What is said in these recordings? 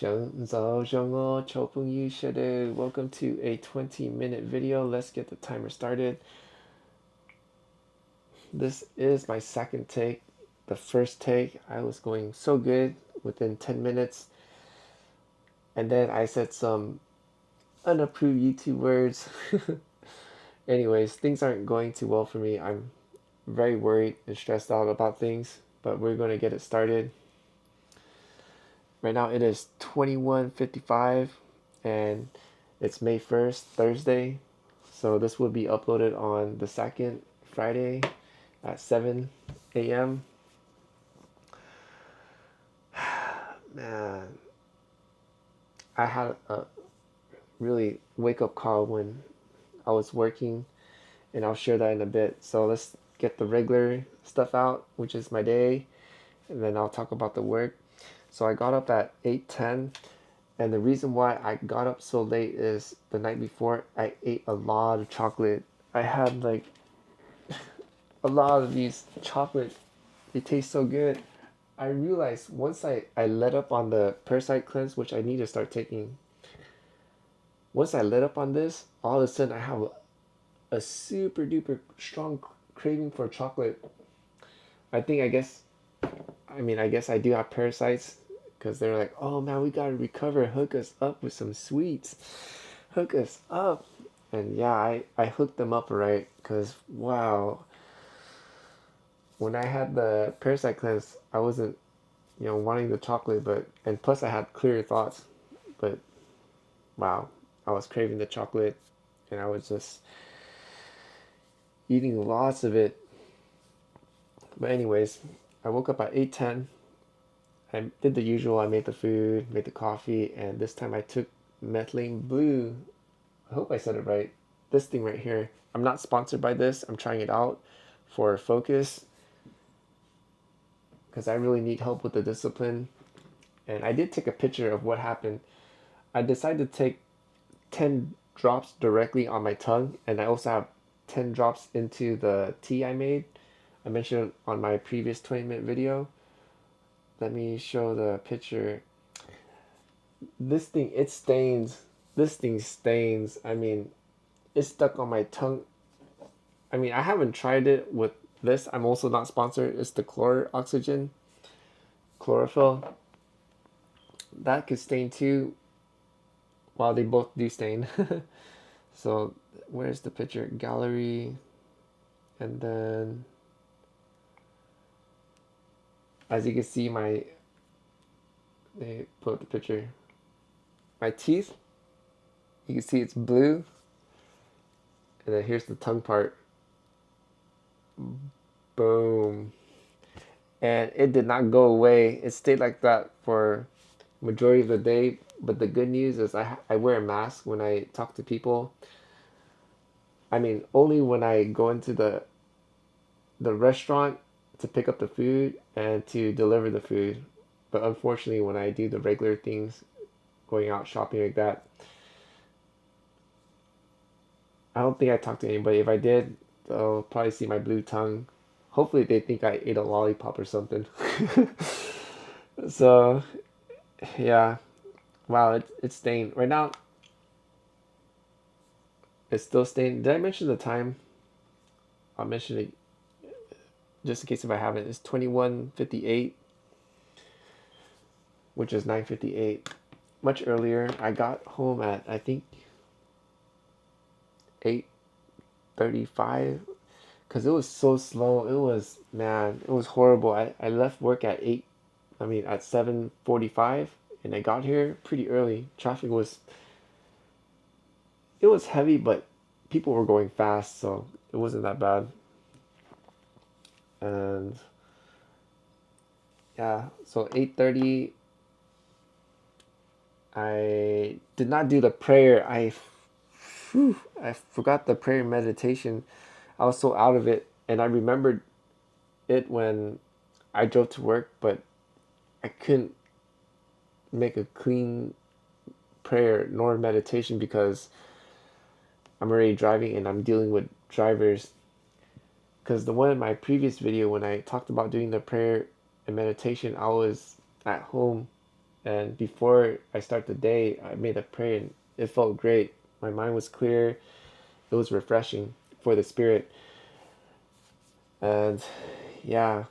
Welcome to a 20-minute video. Let's get the timer started. This is my second take. The first take, I was going so good within 10 minutes. And then I said some unapproved YouTube words. Anyways, things aren't going too well for me. I'm very worried and stressed out about things, but we're going to get it started. Right now it is 21:55 and it's May 1st, Thursday. So this will be uploaded on the 2nd, Friday at 7 a.m. Man, I had a really wake-up call when I was working, and I'll share that in a bit. So let's get the regular stuff out, which is my day, and then I'll talk about the work. So I got up at 8:10, and the reason why I got up so late is the night before I ate a lot of chocolate. I had like a lot of these chocolate. They taste so good. I realized once I let up on the parasite cleanse, which I need to start taking. Once I let up on this, all of a sudden I have a super duper strong craving for chocolate. I guess I do have parasites because they're like, oh man, we gotta recover, hook us up with some sweets, hook us up. And yeah, I hooked them up right, because wow, when I had the parasite cleanse, I wasn't wanting the chocolate, and plus I had clearer thoughts, but wow, I was craving the chocolate and I was just eating lots of it. But anyways, I woke up at 8:10. I did the usual. I made the food, made the coffee, and this time I took Methylene Blue. I hope I said it right. This thing right here. I'm not sponsored by this. I'm trying it out for focus because I really need help with the discipline. And I did take a picture of what happened. I decided to take 10 drops directly on my tongue, and I also have 10 drops into the tea I made. I mentioned on my previous 20-minute video. Let me show the picture. This thing, it stains. This thing stains. I mean, it's stuck on my tongue. I mean, I haven't tried it with this. I'm also not sponsored. It's the oxygen, chlorophyll. That could stain too. Well, they both do stain. So, where's the picture? Gallery. And then, as you can see, they put up the picture. My teeth, you can see it's blue. And then here's the tongue part. Boom. And it did not go away. It stayed like that for majority of the day. But the good news is I wear a mask when I talk to people. I mean, only when I go into the restaurant to pick up the food and to deliver the food. But unfortunately, when I do the regular things, going out shopping like that, I don't think I talked to anybody. If I did, they'll probably see my blue tongue. Hopefully they think I ate a lollipop or something. So, yeah. Wow, it's stained. Right now, it's still stained. Did I mention the time? I'll mention it just in case if I haven't. It's 21:58, which is 9:58. Much earlier. I got home at, I think, 8:35, because it was so slow. It was, man, it was horrible. I left work at 7:45, and I got here pretty early. Traffic was, it was heavy, but people were going fast, so it wasn't that bad. And yeah, so 8:30, I did not do the prayer. I forgot the prayer meditation. I was so out of it, and I remembered it when I drove to work, but I couldn't make a clean prayer nor meditation because I'm already driving and I'm dealing with drivers. Because the one in my previous video, when I talked about doing the prayer and meditation, I was at home And before I start the day, I made a prayer and it felt great. My mind was clear. It was refreshing for the spirit. And yeah,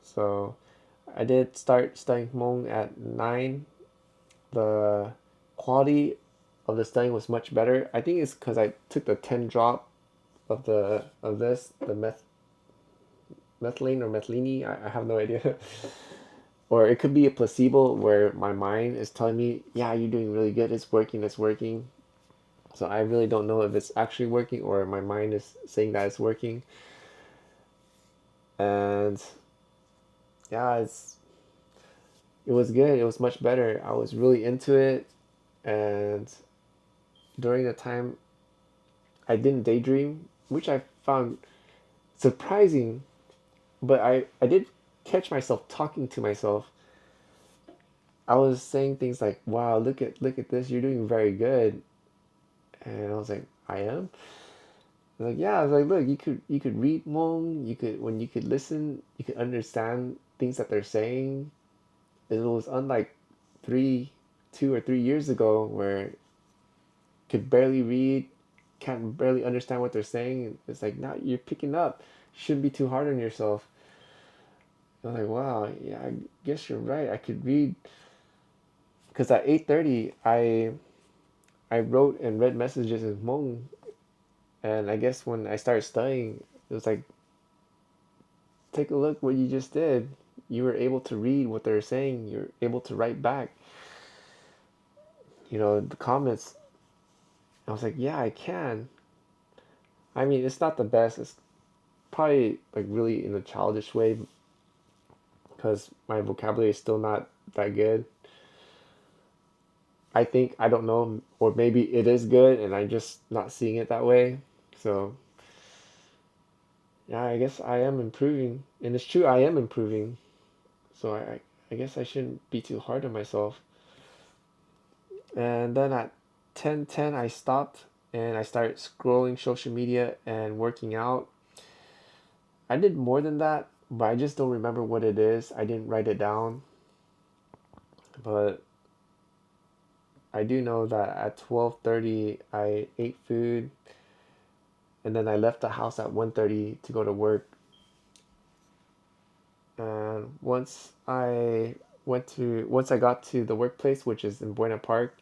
so I did start studying Hmong at 9. The quality of the studying was much better. I think it's because I took the 10 drop of the methylene or methylene. I have no idea. Or it could be a placebo where my mind is telling me, yeah, you're doing really good. It's working. It's working. So I really don't know if it's actually working or my mind is saying that it's working. And yeah, it was good. It was much better. I was really into it. And during the time, I didn't daydream, which I found surprising. But I did catch myself talking to myself. I was saying things like, "Wow, look at this. You're doing very good." And I was like, "I am." I was like, "Yeah." I was like, "Look, you could read Hmong. You could listen. You could understand things that they're saying." It was unlike 2 or 3 years ago where could barely read, can't barely understand what they're saying. It's like now you're picking up. Shouldn't be too hard on yourself. I was like, wow, yeah, I guess you're right. I could read because at 8:30 I wrote and read messages in Hmong, and I guess when I started studying, it was like, take a look what you just did. You were able to read what they're saying. You're able to write back. The comments. I was like, yeah, I can. I mean, it's not the best. It's probably like really in a childish way because my vocabulary is still not that good. I think, I don't know, or maybe it is good and I'm just not seeing it that way. So, yeah, I guess I am improving. And it's true, I am improving. So I guess I shouldn't be too hard on myself. And then at 10:10, I stopped and I started scrolling social media and working out. I did more than that, but I just don't remember what it is. I didn't write it down. But I do know that at 12:30 I ate food and then I left the house at 1:30 to go to work. And once I got to the workplace, which is in Buena Park,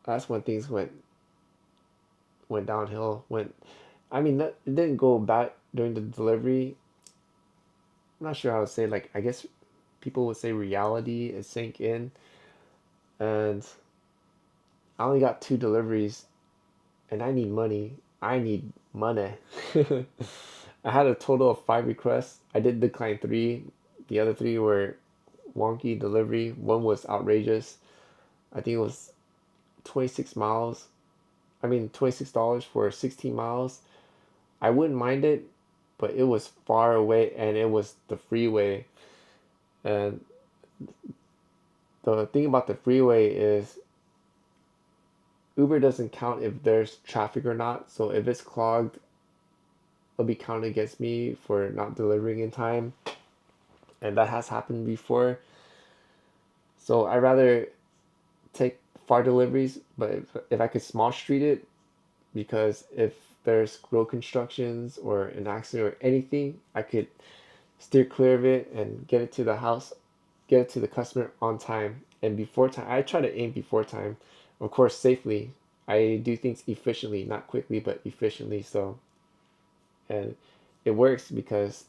that's when things went downhill. I mean, it didn't go bad during the delivery. I'm not sure how to say, like, I guess people would say reality is sank in, and I only got 2 deliveries, and I need money. I need money. I had a total of 5 requests. I did decline 3. The other 3 were wonky delivery. One was outrageous. I think it was 26 miles. I mean, $26 for 16 miles. I wouldn't mind it, but it was far away and it was the freeway. And the thing about the freeway is Uber doesn't count if there's traffic or not. So if it's clogged, it'll be counted against me for not delivering in time. And that has happened before. So I'd rather take far deliveries, but if I could small street it, because if there's road constructions or an accident or anything, I could steer clear of it and get it to the house, get it to the customer on time and before time. I try to aim before time, of course, safely. I do things efficiently, not quickly, but efficiently. So, and it works because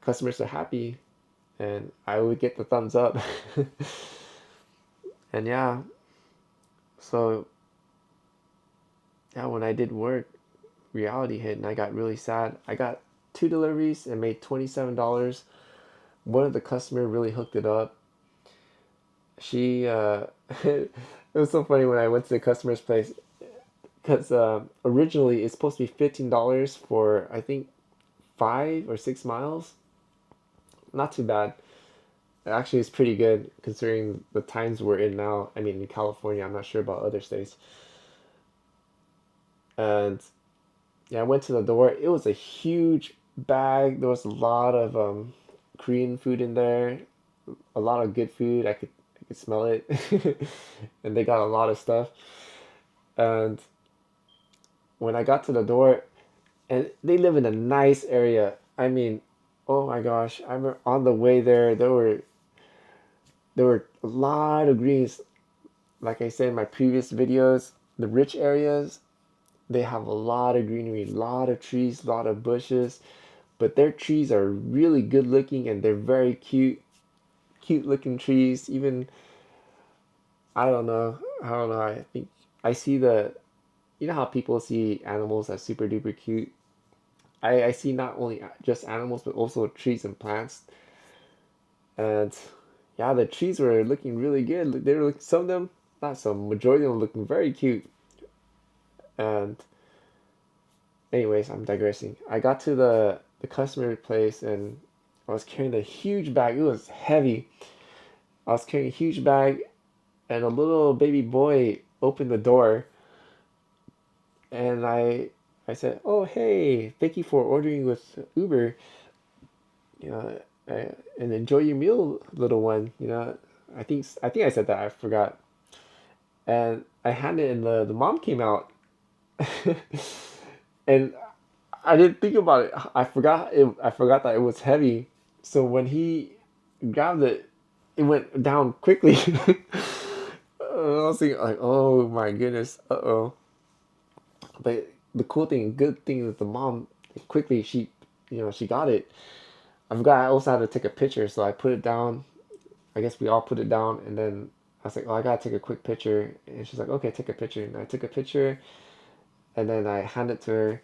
customers are happy and I would get the thumbs up. And yeah, so yeah, when I did work, reality hit and I got really sad. I got 2 deliveries and made $27. One of the customer really hooked it up. She it was so funny when I went to the customer's place because originally it's supposed to be $15 for I think 5 or 6 miles. Not too bad. Actually, it's pretty good considering the times we're in now. I mean, in California, I'm not sure about other states. And yeah, I went to the door. It was a huge bag. There was a lot of Korean food in there, a lot of good food. I could smell it, and they got a lot of stuff. And when I got to the door, and they live in a nice area. I mean, oh my gosh! I remember on the way there, there were a lot of greens. Like I said in my previous videos, the rich areas, they have a lot of greenery, a lot of trees, a lot of bushes, but their trees are really good looking and they're very cute looking trees. Even I don't know. I think I see you know how people see animals as super duper cute. I see not only just animals but also trees and plants. And yeah, the trees were looking really good. They were some of them, not some, majority of them looking very cute. And anyways, I'm digressing. I got to the customer place and I was carrying a huge bag. It was heavy. I was carrying a huge bag, and a little baby boy opened the door, and I said, "Oh, hey, thank you for ordering with Uber. You know, and enjoy your meal, little one." You know, I think I said that. I forgot. And I handed it, and the mom came out, and I didn't think about it. I forgot that it was heavy. So when he grabbed it, it went down quickly. I was thinking like, oh my goodness, uh-oh. But the cool thing, good thing is the mom quickly she got it. I forgot I also had to take a picture, so I put it down. I guess we all put it down, and then I was like, oh, I gotta take a quick picture, and she's like, okay, take a picture, and I took a picture, and then I handed it to her.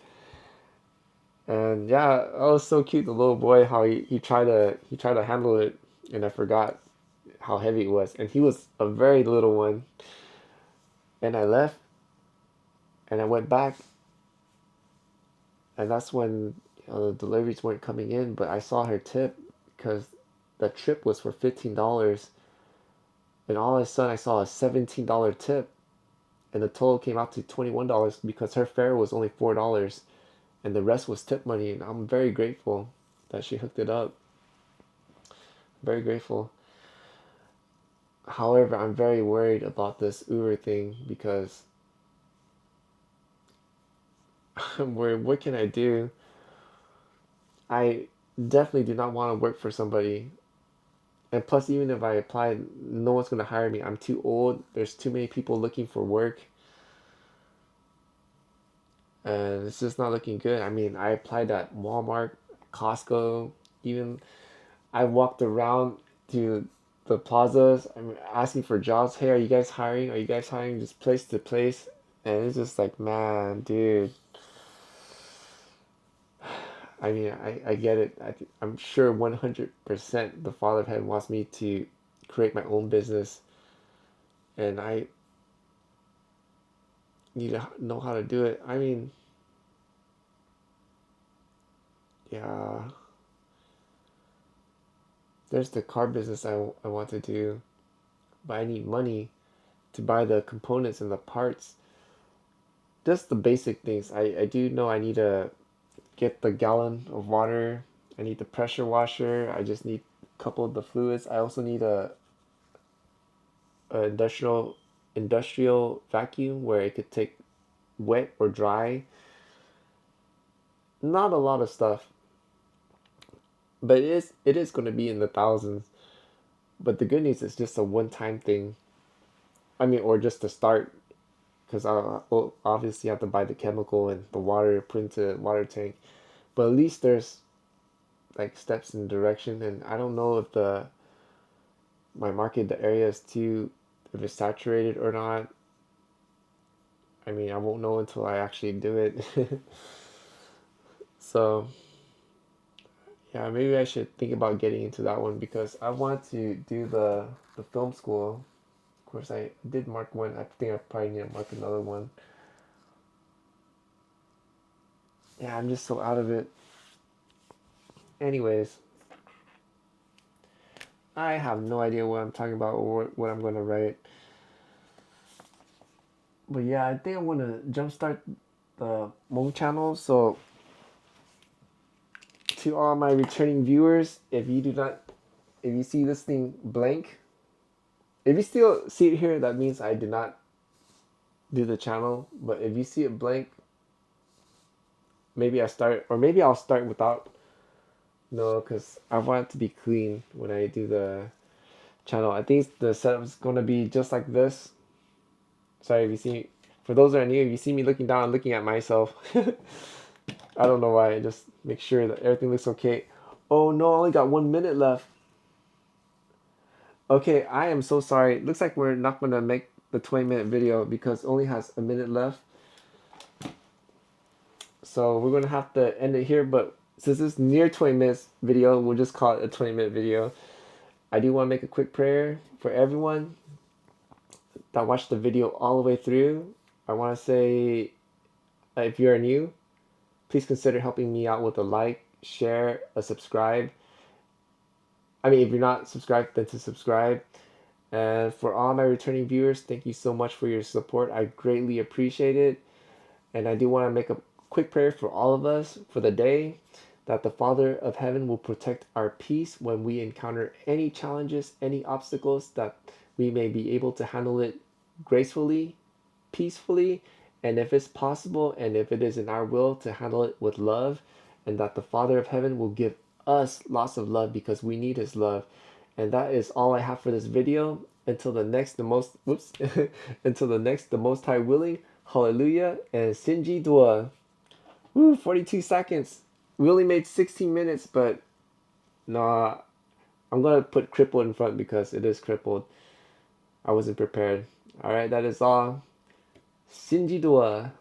And yeah, it was so cute, the little boy, how he tried to handle it, and I forgot how heavy it was. And he was a very little one. And I left and I went back, and that's when the deliveries weren't coming in, but I saw her tip because the trip was for $15, and all of a sudden I saw a $17 tip, and the total came out to $21 because her fare was only $4, and the rest was tip money, and I'm very grateful that she hooked it up. Very grateful. However, I'm very worried about this Uber thing because what can I do? I definitely do not want to work for somebody. And plus, even if I apply, no one's going to hire me. I'm too old. There's too many people looking for work. And it's just not looking good. I mean, I applied at Walmart, Costco, even I walked around to the plazas. I'm asking for jobs. Hey, are you guys hiring? Are you guys hiring? Just place to place. And it's just like, man, dude. I mean, I get it. I'm sure 100% the father of heaven wants me to create my own business, and I need to know how to do it. I mean, yeah, there's the car business I want to do, but I need money to buy the components and the parts. Just the basic things. I do know I need to get the gallon of water. I need the pressure washer. I just need a couple of the fluids. I also need a industrial vacuum where it could take wet or dry. Not a lot of stuff, but it is going to be in the thousands. But the good news is just a one-time thing. I mean, or just to start, because I will obviously have to buy the chemical and the water, put into the water tank. But at least there's like steps in direction, and I don't know if my market, the area is too, if it's saturated or not. I mean, I won't know until I actually do it. So yeah, maybe I should think about getting into that one because I want to do the film school. Of course, I did mark one. I think I probably need to mark another one. Yeah, I'm just so out of it. Anyways, I have no idea what I'm talking about or what I'm going to write. But yeah, I think I want to jumpstart the Hmoob channel. So to all my returning viewers. If you see this thing blank, if you still see it here, that means I did not do the channel. But if you see it blank, maybe I'll start without. No, because I want it to be clean when I do the channel. I think the setup is going to be just like this. Sorry if you see, for those that are new, if you see me looking down, looking at myself. I don't know why. Just make sure that everything looks okay. Oh no, I only got 1 minute left. Okay, I am so sorry. Looks like we're not going to make the 20-minute video because it only has a minute left. So we're going to have to end it here, but since it's near 20 minutes video, we'll just call it a 20-minute video. I do want to make a quick prayer for everyone that watched the video all the way through. I want to say, if you are new, please consider helping me out with a like, share, a subscribe. I mean, if you're not subscribed, then to subscribe. And for all my returning viewers, thank you so much for your support. I greatly appreciate it. And I do want to make a quick prayer for all of us for the day, that the Father of Heaven will protect our peace when we encounter any challenges, any obstacles, that we may be able to handle it gracefully, peacefully, and if it's possible, and if it is in our will, to handle it with love, and that the Father of Heaven will give us lots of love because we need His love. And that is all I have for this video. Until the next, the most Most High willing. Hallelujah and Sinji Dua. Woo, 42 seconds. We only made 16 minutes, but nah, I'm gonna put crippled in front because it is crippled. I wasn't prepared. Alright, that is all. Sinji Dua.